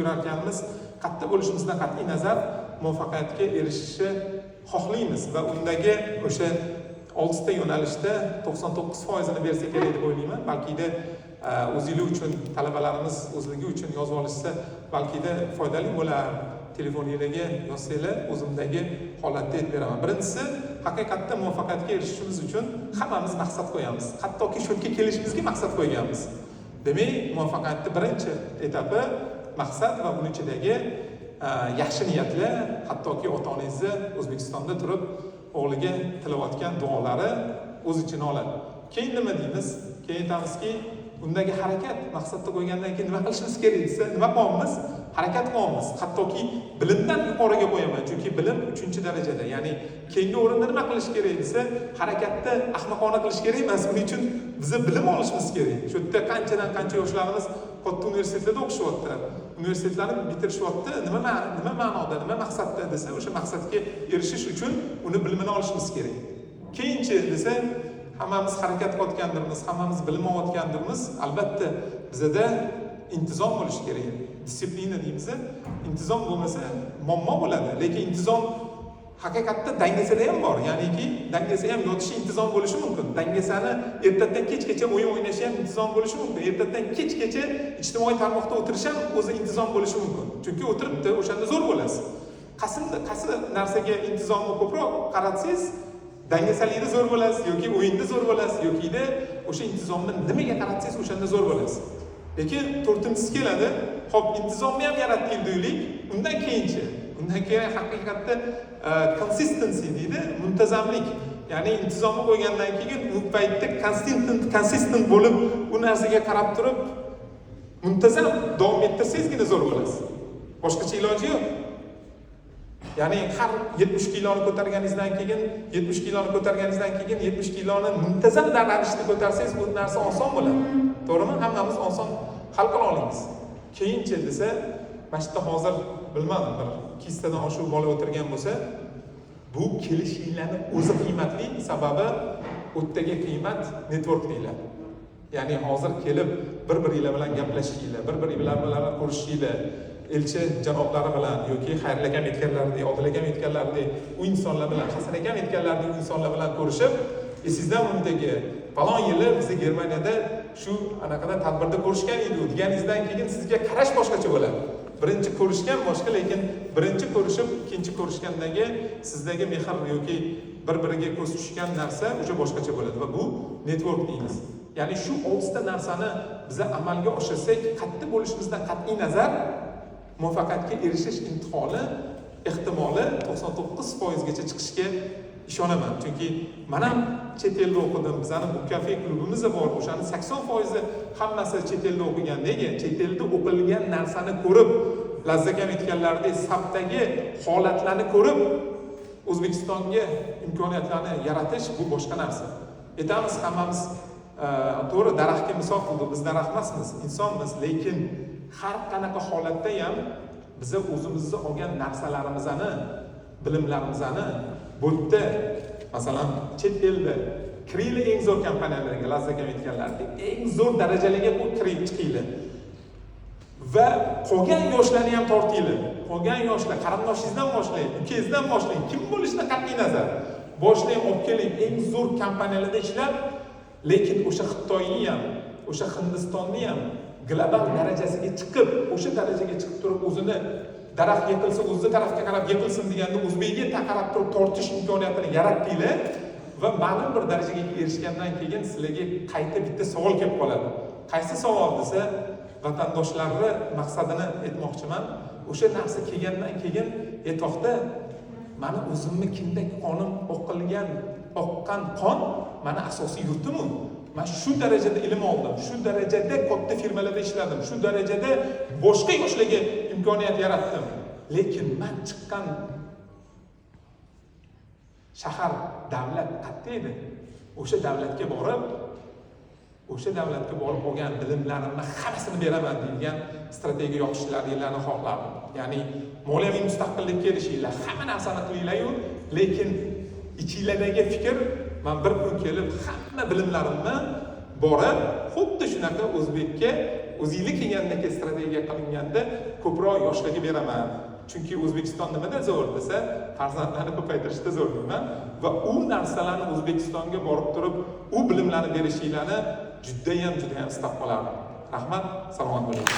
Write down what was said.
yurarkanmiz, katta bo'lishimizdan qat'iy nazar muvaffaqiyatga erishishni xohlaymiz va undagi o'sha 6 ta yo'nalishda 99%ni bersa kerak deb o'ylayman. Balkida o'zligi uchun talabalarimiz o'zligi uchun yozib olishsa, balkida foydali bo'lar. Telefoningizga yozsanglar, o'zimdagi holatda aytib beraman. Birinchisi, haqiqatda muvaffaqiyatga erishishimiz uchun hammamiz maqsad qo'yamiz. Hattoki shu yerga kelishimizga maqsad qo'yganmiz. Demak, muvaffaqiyatning birinchi etapi maqsad va uning ichidagi yaxshi niyatlar, hattoki ota-onangizni O'zbekistonda turib o'g'liga tilayotgan duolari o'z ichini oladi. Keyin nima deymiz? Keyin aytamizki, undagi harakat maqsadda qo'ygandan keyin nima qilishimiz kerak desa, nima qilamiz? Harakat qilamiz. Hattoki bilimdan yuqoriga qo'yaman, chunki bilim 3-darajada. Ya'ni keyingi o'rinda nima qilish kerak desa, harakatni ahmoqona qilish kerak emas. Buning uchun biz bilim olishimiz kerak. Shu yerda qancha yoshlarimiz katta universitetlarda o'qishyapti. Universitetlarni bitirishyapti. Nima ma'noda, nima maqsadda desa, o'sha maqsadga erishish uchun uni bilimini olishimiz kerak. Keyinchi desa, hammamiz harakat qilayotgandirmiz, hammamiz bilim olayotgandirmiz. Albatta bizda intizom bo'lishi kerak. Disiplina deymiz. Intizom bo'lmasa muammo bo'ladi. Lekin intizom haqiqatda dangasada ham bor. Ya'niki dangasa ham yotishi intizom bo'lishi mumkin. Dangasani ertadan kechgacha o'yin o'ynashi ham intizom bo'lishi mumkin. Ertadan kechgacha ijtimoiy tarmoqda o'tirish ham o'zi intizom bo'lishi mumkin. Chunki o'tiribdi, o'shanda zo'r bo'lasiz. Qaysi narsaga intizomni ko'proq qaratsangiz, dangasalikda zo'r bo'lasiz yoki o'yinda zo'r bo'lasiz yoki o'sha intizomni nimaga qaratsangiz o'shanda zo'r bo'lasiz. Lekin to'rtinchisi keladi. Xo'p, intizomni ham yaratdik deylik. Undan keyin haqiqatda consistency deydi, muntazamlik. Ya'ni intizomni qo'ygandan keyin u paytda consistent bo'lib, u narsaga qarab turib muntazam davom ettirsangizgina zo'r bo'lasiz. Boshqacha iloji yo'q. Ya'ni har 70 kiloni ko'targaningizdan keyin 70 kiloni muntazam ravishda ko'tarsangiz, bu narsa oson bo'ladi. To'g'rimi? Hammamiz oson hal qila olamiz. Keyinchi desa, mana shu hozir bilmadim, bir kistadan oshiq bola o'tirgan bo'lsa, bu kelishinglarning o'zi qiymatli, sababi o'tdagi qiymat network deyiladi. Ya'ni hozir kelib bir-biringlar bilan gaplashishinglar, bir-biringlar bilan ko'rishishinglar, elchi janoblari bilan yoki Xayrli akam aytganlaridek, Odil akam aytganlaridek, u insonlar bilan, Hasan akam aytganlaridek u insonlar bilan ko'rishib, sizdan undagi falon yili biz Germaniyada shu anaqada tadbirda ko'rishgan edik deganingizdan keyin sizga qarash boshqacha bo'ladi. Birinchi ko'rishgan boshqa, lekin birinchi ko'rishib, ikkinchi ko'rishgandagi sizdagi mehr yoki bir-biriga ko'z tushgan narsa o'sha boshqacha bo'ladi va bu network deymiz. Ya'ni shu 6 ta narsani biz amalga oshirsak, qat'iy bo'lishimizdan qat'iy nazar muvaffaqiyatga erishish ehtimoli 99% gacha chiqishga ishonaman. Chunki men ham chet elda o'qidim. Bizning bu kafe klubimiz bor. O'shani 80% hammasi chet elda o'qigandagi, chet elda o'qilgan narsani ko'rib, Lazzakam aytganlaridek, sabtagi holatlarni ko'rib, O'zbekistonga imkoniyatlarni yaratish bu boshqa narsa. Aytamiz hammamiz to'g'ri daraxtga misol qildik. Biz daraxt emasmiz, insonmiz, lekin har qanaqa holatda ham biz o'zimizni olgan narsalarimizni, bilimlarimizni bu yerda, masalan, chet elda kirayli eng zo'r kompaniyalarga, Lazzakam aytganlaridek, eng zo'r darajalarga kirib chiqayli. Va qolgan yoshlarni ham tortayli. Qolgan yoshlar, qarindoshingizdan boshlang, ukangizdan boshlang, kim bo'lishini qat'iy nazar. Boshlang, olib keling, eng zo'r kompaniyalarda ishlab, lekin o'sha Xitoyni ham, o'sha Hindistonni ham global darajasiga chiqib, o'sha darajaga chiqib turib o'zini daraxt yiqilsa o'zi tarafga qarab yiqilsin deganda o'zbekga qarab turib tortish imkoniyatini yaratdinglar va ma'lum bir darajaga erishgandan keyin sizlarga qayta bitta savol kelib qoladi. Qaysi savol desa, vatandoshlarni maqsadini aytmoqchiman. O'sha narsa kelgandan keyin aytoqda meni o'zimni kindak qonim oqqan qon meni asosiy yurtimmi? Men shu darajada ilm oldim, shu darajada katta firmalarda ishladim, shu darajada boshqa yoshlarga imkoniyat yaratdim. Lekin men chiqqan shahar, davlat qayerda edi? O'sha davlatga borib olgan bilimlarimni hammasini beraman degan strategiya yoqishlaringizni xohlardim. Ya'ni moliyaviy mustaqillikka erishinglar, hamma narsani qilinglar-yu, lekin ichinglardagi fikr, men bir kun kelib hamma bilimlarimni borib, xuddi shunaqa o'zbekka o'zingizga kelgandagi strategiya qilinganda ko'proq yoshlarga beraman. Chunki O'zbekiston nimada zo'r desa, farzandlarni ko'paytirishda zo'r deyman va u narsalarni O'zbekistonga borib turib, u bilimlarni berishinglarni juda ham istab qolardim. Rahmat, salomat bo'ling.